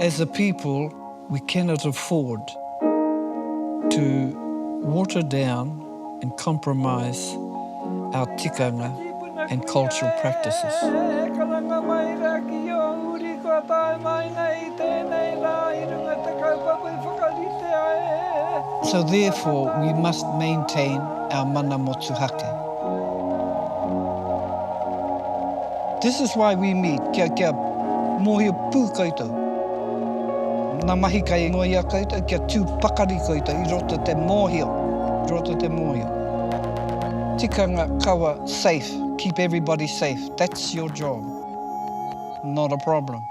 As a people, we cannot afford to water down and compromise our tikanga and cultural practices. So therefore, we must maintain our mana motuhake. This is why we meet, kia mohio pū koutou. Nā mahi kai ngoia koutou, kia tū pakari koutou, I roto te mōhio. Tikanga kawa safe, keep everybody safe. That's your job, not a problem.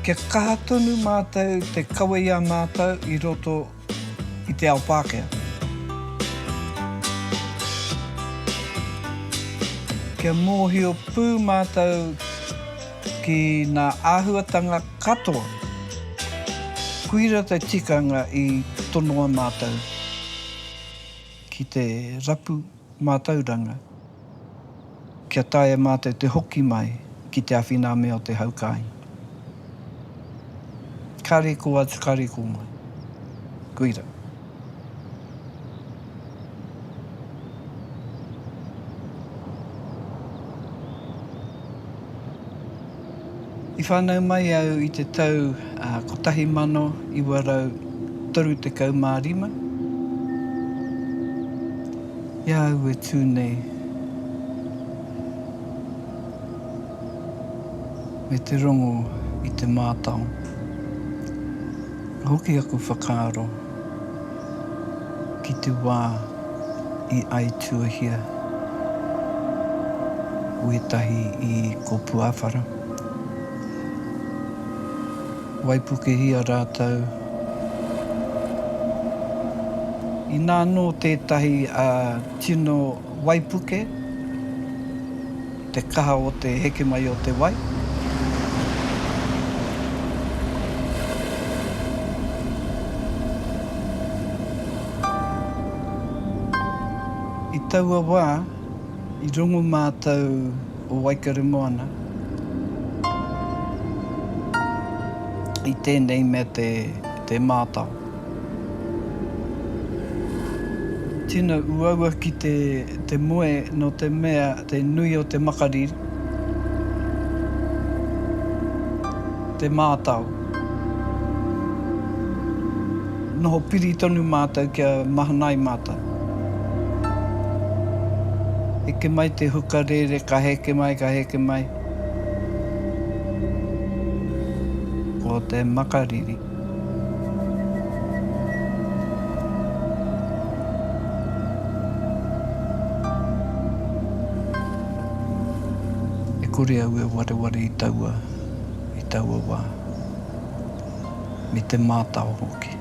Kia kaha tonu mātou te kawa ia mātou I roto I te ao Pākehā. Kia mōhio pū mātou ki ngā āhuatanga katoa. Kuira te tikanga I tonoa mātou. Ki te rapu mātauranga. Kia taia mātou te hoki mai ki te awhina mea o te haukai. Kare ko atu, kare ko mai. Kuira. I whānau mai au I te tau 1935. Ia au e tūnei. Me te rongo I te mātau. Hoki aku whakaaro ki te wā I ai tuahia. Uetahi I ko Puāwhara. Waipuke hia rātou. I nā no tētahi tino waipuke, te kaha o te heke mai o te wai. I taua wā, I rongo mātou o Waikaremoana. I tēnei me te mātau. Tino uaua ki te moe no te mea, te nui o te makariri. Te mātau. Noho piri tonu mātou kia mahanai mātou. Eke mai te hukarere, ka heke mai. Ko te makariri. E kore au e wareware I taua wā. Me te mātau hoki.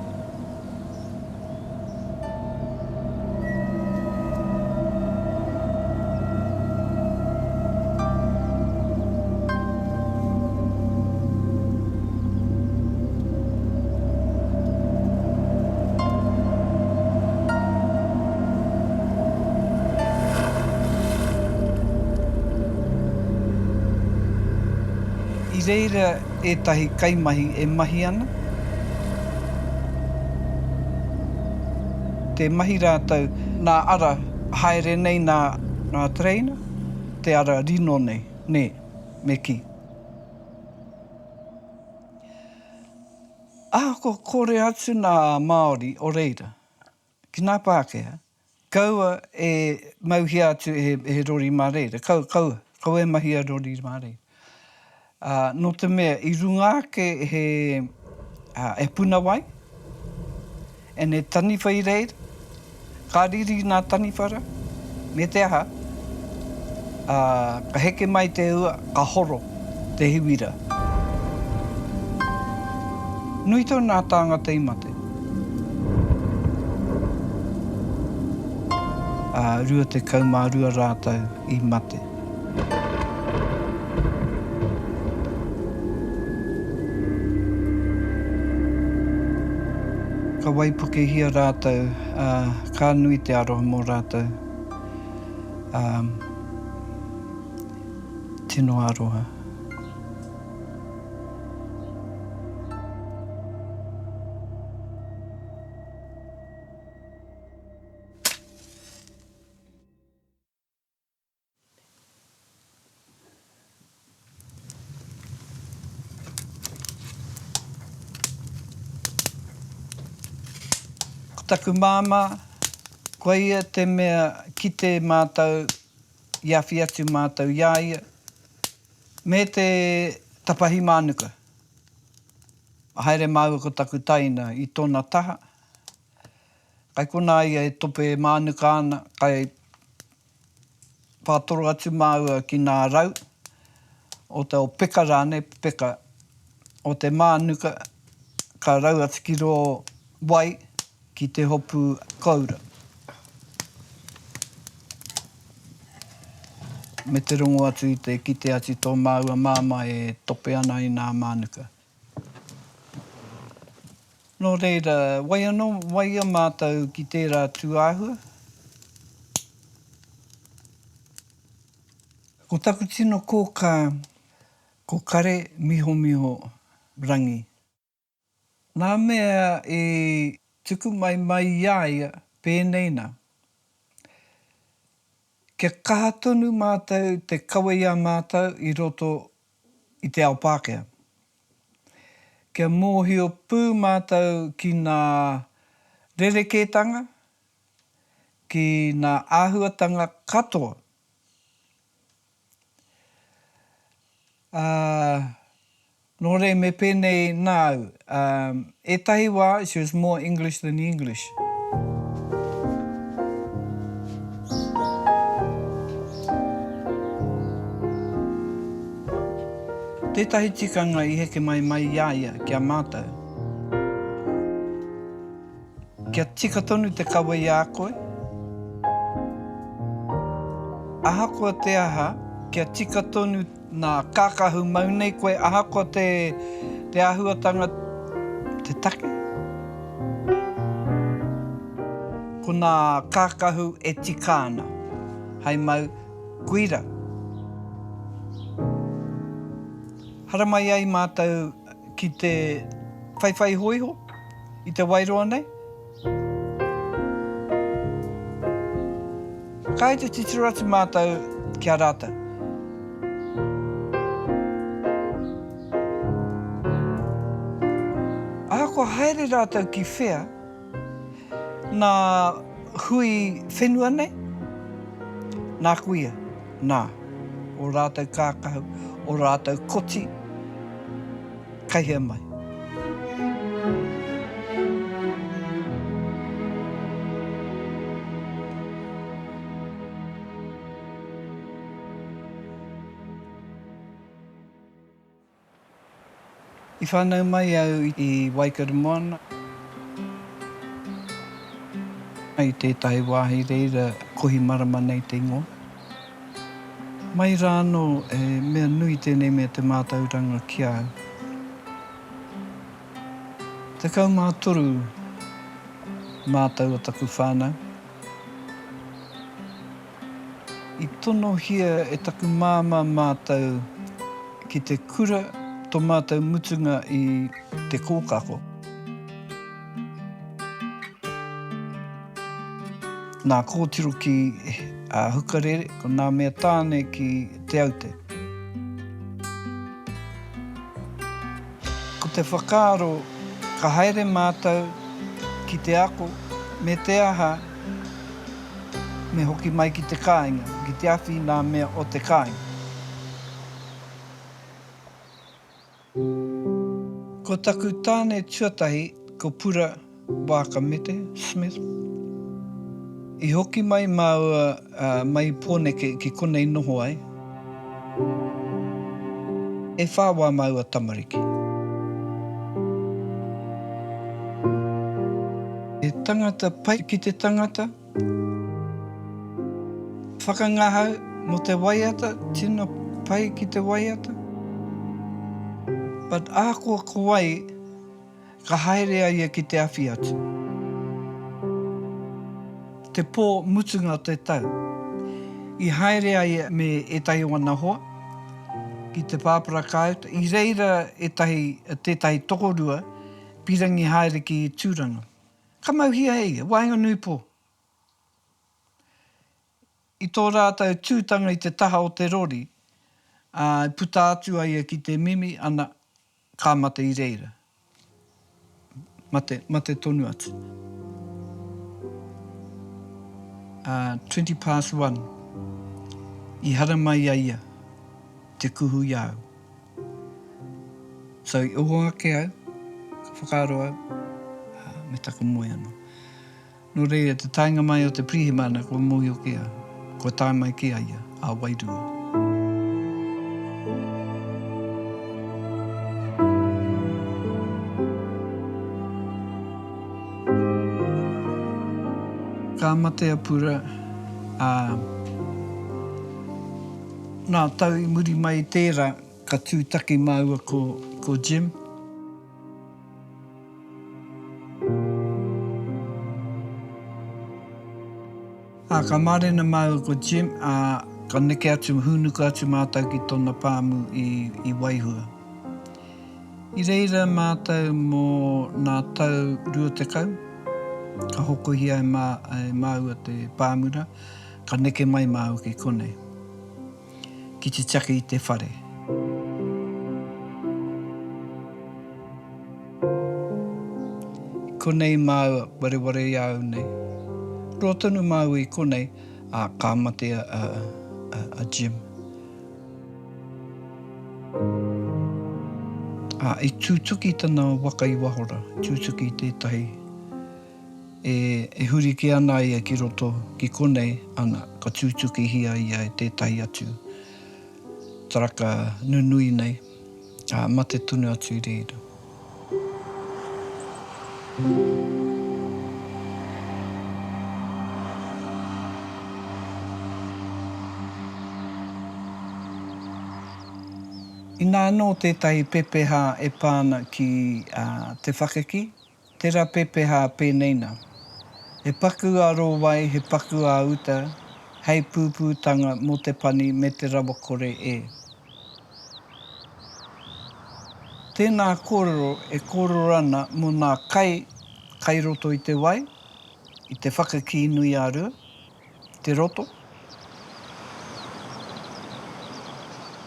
I reira ētahi kaimahi e mahi ana. Te mahi rātou, nā ara haere nei nā treina, te ara rino nei, me ki. Ko kore atu nā Māori o reira, ki ngā Pākehā, kaua e mauhi atu he rori mā reira, kaua e mahi a rori mā reira. No te mea, I runga ake e puna wai, e ne tani whai reira, Ka riri ngā taniwhara, me te aha, ka heke mai te ua, ka horo te hiwira. Nui tau nā tāngata i mate. Rua te kaumārua rātau i mate. Ka waipuke hia rātau, ka nui te aroha mō rātau. Tino aroha. Ko taku māma, koe ia te mea ki te mātau, iawhi atu mātau iaia, me te tapahi mānuka. Haere maua ko taku taina i tōna taha. Kai kona ia e tope mānuka ana, kai pātoro atu maua ki ngā rau, o te o peka rāne, peka o te mānuka, ka rau atu ki ro wai ki te hopu kaura. Me te rongo atu i te kite atu tō maua māma e tope ana i ngā mānuka. Nō reira, wai a mātou ki tērā tuāhua. Ko taku tino kōka, ko kare miho miho rangi. Nā mea e tuku mai iaia pēnei nā. Kia kaha tonu mātou te kawa ia mātou i roto i te ao Pākehā. Kia mōhio pū mātou ki ngā rerekētanga, ki ngā āhuatanga katoa. Nō re me pēnei nāu, e tahi wā, she was more English than English. Tētahi tikanga i heke mai iaia kia mātou. Kia tika tonu te kawa i a koe. Ahakoa te aha, kia tika tonu nā kākahu maunei koe. Ahakoa te āhuatanga te take. Ko nā kākahu e tika ana. Hei mau, kuira. Hara mai ai mātou ki te whaiwhai hoiho, i te Wairoa nei. Kai te titiro atu mātou kia rātou. Ahako haere rātou ki whea, nā hui whenua nei, nā kuia, nā, o rātou kākahu, o rātou koti, kai hea mai. I whānau mai au i Waikaremoana. I tētahi wāhi reira kohi marama nei te ingoa. Mai rāno mea nui tēnei mea te mātauranga ki au. Te kaumātoru mātau o taku whānau. I tono hia e taku māma mātau ki te kura tō mātou mutunga i te kōkako. Nā kōtiro ki hukarere, ko nā mea tāne ki te aute. Ko te whakaaro, ka haere mātou ki te ako, me te aha, me hoki mai ki te kāinga, ki te awhi nā mea o te kāinga. Ko taku tāne tuatahi, ko Pura Wakamete Smith. I hoki mai maua mai pōne ki konei noho ai. E whāwā maua tamariki. E tangata pai ki te tangata. Whakangahau mo te waiata, tino pai ki te waiata. But ākua kawai, ka haere ia ki te awhi atu. Te pō mutunga o te tau. I haere ia me e tahi wana hoa, ki te pāpara kāuta. I reira tētahi tokorua, pirangi haere ki tūranga. Ka mauhia hei, wainga nui pō. I tō rātou tūtanga i te taha o te rori, puta atu ia ki te mimi, ana ka mate i reira. Mate tonu atu. 1:20. I hara mai ia, te kuhu iau. So i ohonga ke au, ka whakaaro au, me taka moe anō. Nō reira, te tainga mai o te prihimana, ko mohi o ke au. Ko tai mai ke aia, a Wairua. Ka mate apura, nā tau i muri mai tērā, ka tūtaki maua ko Jim. Ka mārena mau ko Jim, ka neke atu, hunuku atu mātou ki tōna pāmu i Waihua. I reira mātou mō nā tau 20, ka hokohi ai māua te pāmura, ka neke mai māu ki konei. Ki te take i te whare. Konei māua, wareware iau nei. Roa tonu māua i konei, ka mate a Jim. I tūtuki tana waka i wahora, tūtuki tētahi. E huri ki ana ia ki roto ki konei, ana ka tūtuki hia ia e tētahi atu. Taraka nunui nei, mate tunu atu i reira. I nā anō tētahi pepeha e pāna ki te whakaki, tērā pepeha pēneina. He paku aro wai, he paku a uta, hei pūpūtanga mō te pani me te rawakore e. Tēnā kōrero e kōrero ana mō nā kai roto i te wai, i te whakaki nui ārua, te roto.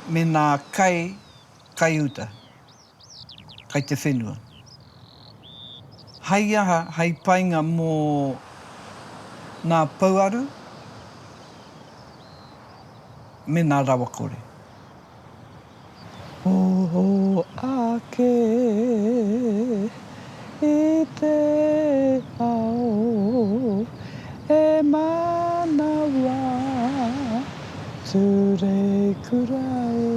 Me nā kai uta, kai te whenua. Hei aha, hei painga mō nā pauaru, me nā rawakore. O ake i te ao, e manawa, ture kurai.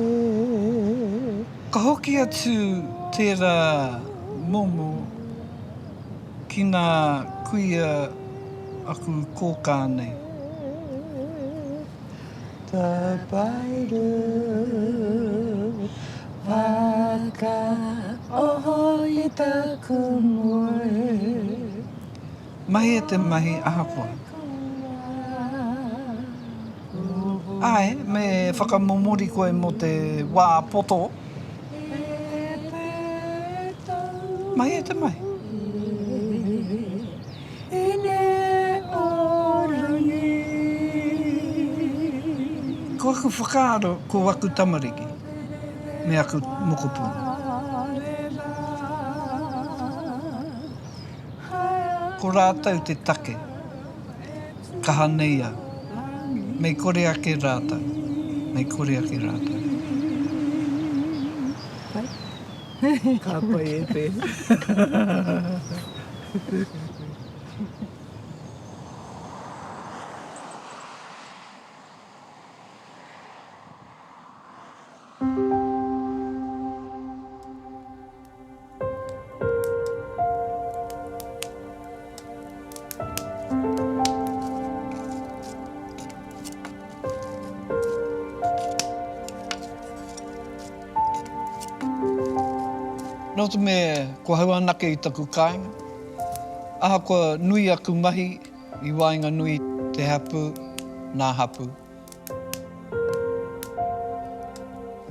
Ka hoki atu tērā momo ki nā kuia aku kōkā nei. Tā pairu waka oho i taku moe. Mahi e te mahi ahapoa. Ai, me whakamomori koe mo te wā poto. Mai e te mai. Ko aku whakaaro ko aku tamariki, me aku mokopuna. Ko rātau te take, ka hanei au. Mei kore ake rātau, mei kore ake rātau. Ka pai e te. no te me ko hauanake i taku kāinga. Aha ko nui aku mahi i wainga nui te hapu, nā hapu.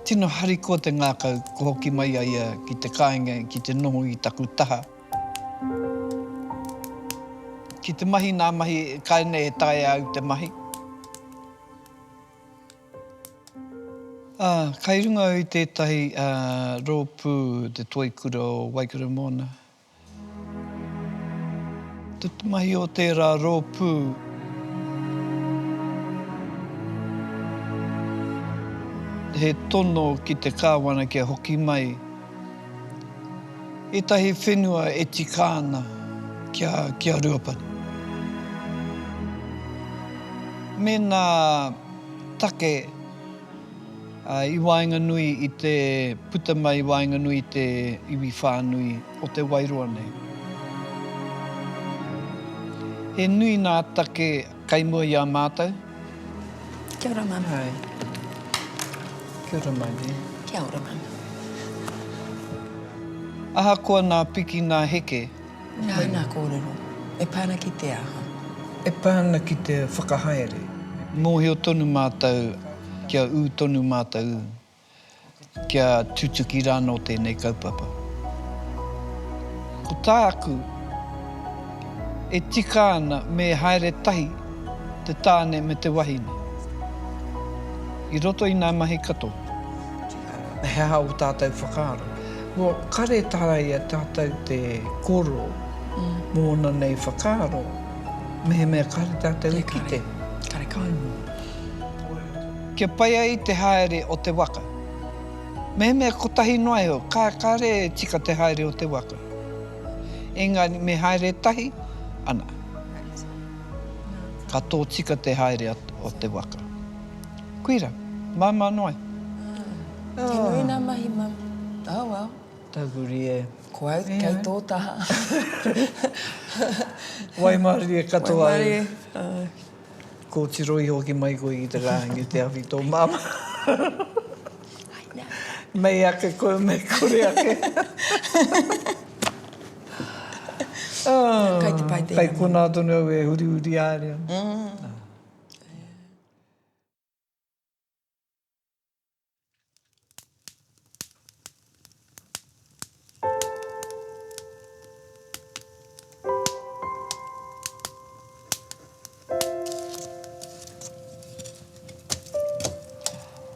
Tino hari ko te ngākau ko hoki mai a ia ki te kāinga, ki te noho i taku taha. Ki te mahi nā mahi, kaine e tae au te mahi. Kai runga i tētahi rōpū te toikura o Waikato Moana. Te mahi o tērā rōpū he tono ki te kāwana kia hoki mai. Etahi whenua e tikāna kia Ruapani. Me nā take i Wainganui i te puta mai Wainganui i te iwi whānui o te Wairoa nei. He nui nā take kai mua i a mātou. Kia ora, mam. Hei. Kia ora mai ne. Kia ora, mam. Aha koa nā piki nā heke. Nā kōrero. E pāna ki te aha. E pāna ki te whakahaere. Mōhio tonu mātou, kia u tonu mātou, kia tutuki rāno tēnei kaupapa. Ko tā aku, e tika ana me haere tahi te tāne me te wahine. I roto i nā mahi kato. Hea o tātou whakaaro. Mo kare tārai a tātou te koro mōna nei whakaaro. Mehe mea kare tātou i kite. Kare kai. Kia pai ai te haere o te waka. Mehe mea kotahi noai ho, kare tika te haere o te waka. Engari me haere tahi, ana. Ka tō tika te haere o te waka. Kuira, māma noai. Te nui nā mahi, mam. Oh, well. Taguri e. Ko au, kei tō taha. Waimari e katoa Waimari ai. e. Ko tiroi hoki mai koe i te rāngi te awhi tō māma. Mei ake koe, mei kore ake. Kai te pai te Kai kona tonu au e huri ārea.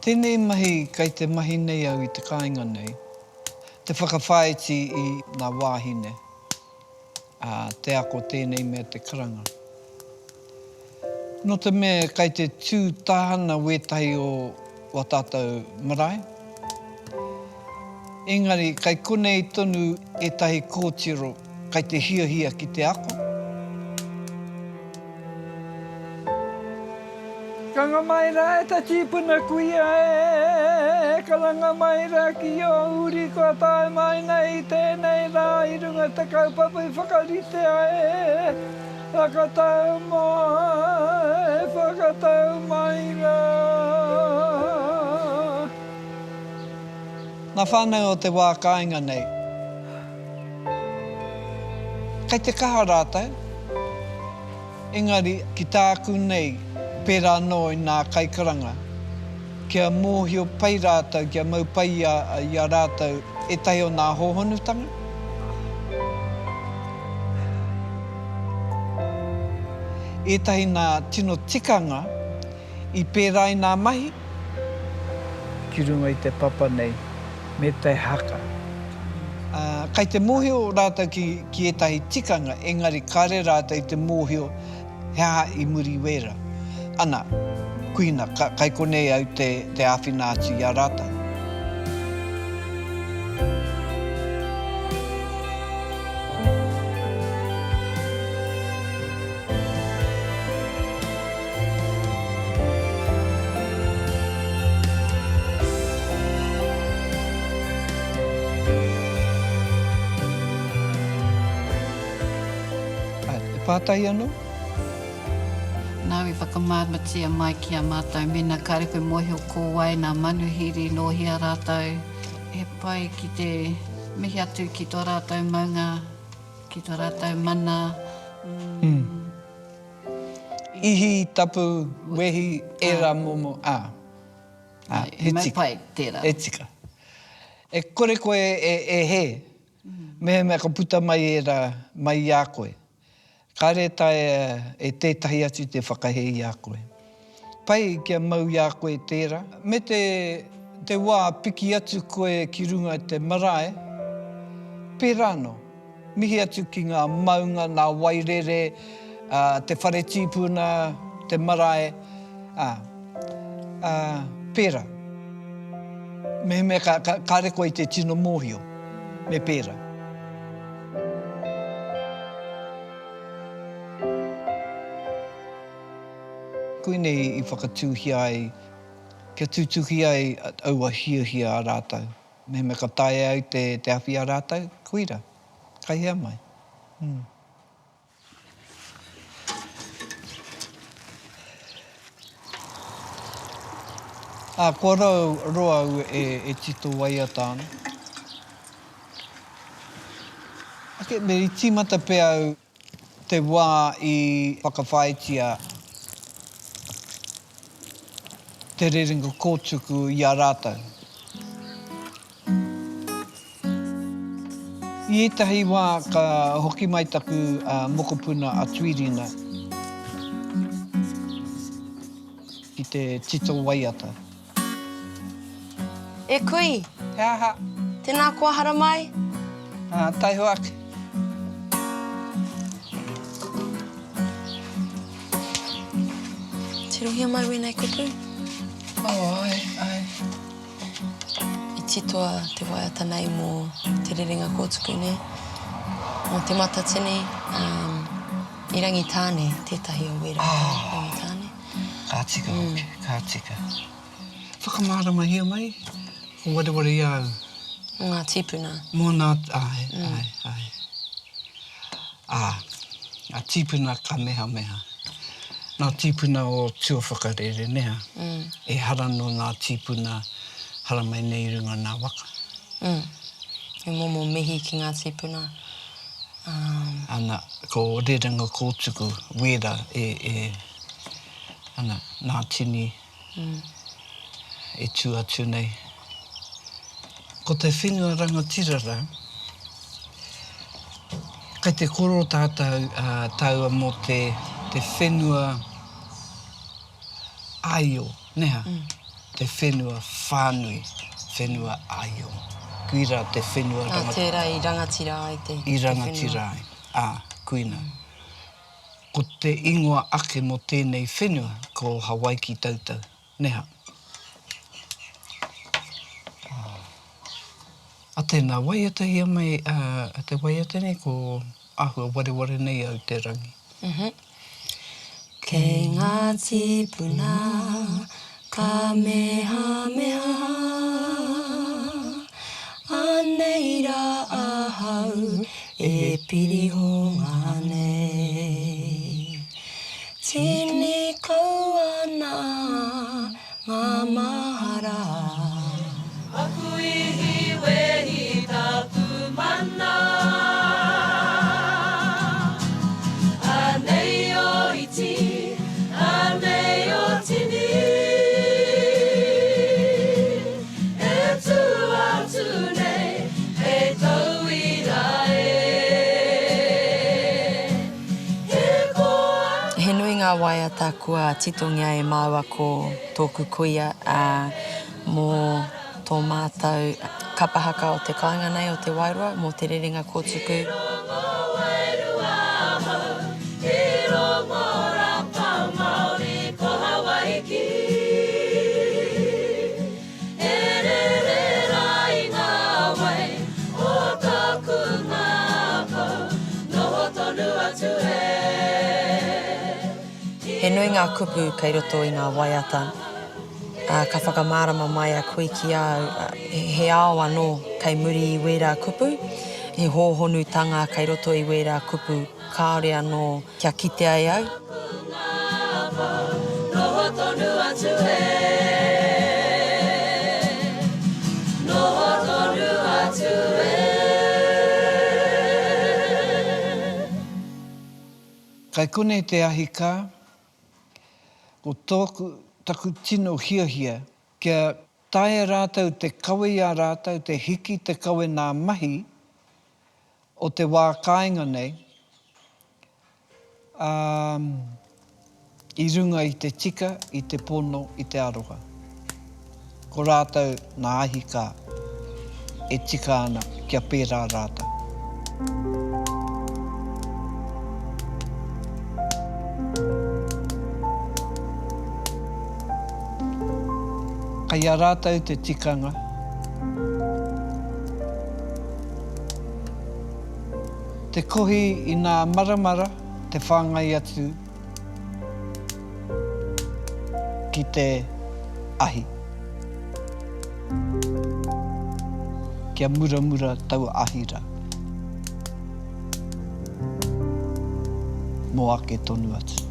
Tēnei mahi, kai te mahi nei au i te kāinga nei, te whakawhaiti i ngā wāhine, te ako tēnei mea te karanga. No te mea, kai te tū tāhana wetahi o tātou marae. Engari, kai konei tonu e tahi kōtiro, kai te hia ki te ako. Kanga mai rā e ta tīpuna kuia e, karanga mai rā ki o uri kua tae mai nei tēnei rā i runga te kaupapa i whakarite e, whakatau mai rā. Nā whānau o te wā kāinga nei. Kai te kaha rātou, engari ki tāku nei, pērā no i nā kaikaranga. Kia mōhio pai rātou, kia mau pai i a rātou e tai o nā hōhonutanga. E tahi nā tino tikanga i pērā i nā mahi. Ki runga i te papa nei, me te haka. Kai te mōhio rātou ki e tahi tikanga, engari kare rātou i te mōhio hea i muri wera. Ana, kuina, kai konei au te āwhināti i a rātou. E pātai anō? Nau i whakamāmatia mai ki a mātou mena kare koe mohi o kōwai nā manuhiri lohia rātou. E pai ki te mihi atu ki tō rātou maunga, ki tō rātou mana. Ihi, tapu, wehi, era momo, He mai tika. pai tērā. E tika. E kore koe e he, mea ka puta mai era mai i a koe. Kare tae e tētahi atu te whakahei i a koe. Pai kia mau i a koe tērā. Me te wā piki atu koe ki runga i te marae, pērā no. Mihi atu ki ngā maunga, ngā wairere, te whare tīpuna, te marae, pērā. Me ka reko i te tino mōhio, me pērā. Koine i whakatūhi ai, kia tūtuhi ai aua hia a rātou. Me ka tae au te awhi a rātou, koira, kai hea mai. Kua roa au e tito Waiata. Me i tīmata pe au te wā i whakawhaitia te rerenga kōtuku i a rātou. I etahi wā ka hoki mai taku mokopuna a Tuirina ki te tito Waiata. E kui, He aha, tēnā kua hara mai? tai hoaki. Te rohia mai wēnei kupu? Ai. I titoa te Waiata nei mō te rerenga kōtuku nei. Mō te mata tini, i Rangitāne, tētahi o wera Rangitāne. Ka tika hoki, ka tika. Whakamārama hia mai, o wareware iau. Ngā tīpuna. Mō nā, ai. Ngā tīpuna ka meha. Ngā tīpuna o tua whakarere, neha. E hara no ngā tīpuna, hara mai nei runga ngā waka. E momo mihi ki ngā tīpuna. Ana, ko rerenga kōtuku, wera, ana, ngā tini, e tū atu nei. Ko te whenua rangatirara, kai te koro tātou taua mō te whenua aio, neha? Te whenua whānui, whenua aio. Kuira te whenua rangatira. Tērā i rangatira ai te I rangatira ai. Kuina. Ko te ingoa ake mo tēnei whenua, ko Hawaii ki tautau, neha? A tēnā Waiata hia mai, a te Waiata nei, ko ahua wareware nei au te rangi. Kei ngā tīpuna, ka meha, anei rā ahau, e piriho ngā nei. Tini kau ana, ngā mahara. Aku ihi wehi tapu mana. Anei o iti, anei o tini. E tu atu nei, e tau i rae. He nui ngā Waiata kua titongia e māua ko tōku kuia mō tō mātou kapahaka o te kāinga nei o te Wairua, mō te rerenga kōtuku. He nui ngā kupu kei roto i ngā Waiata. Ka whakamārama mai a koe ki au, he ao anō kei muri i wera kupu. He hōhonutanga kei roto i wera kupu, kāore anō kia kite ai au. Noho tonu atu e, noho tonu atu e. Kai kone te ahika, ko taku tino hiahia, kia tae rātou te kawe a rātou, te hiki te kawe nā mahi o te wā kāinga nei, i runga i te tika, i te pono, i te aroha. Ko rātou nā ahika e tika ana kia pērā rātou. Kai a rātou te tikanga, te kohi i ngā maramara, te whāngai atu ki te ahi. Kia muramura tau ahira. Mo ake tonu atu.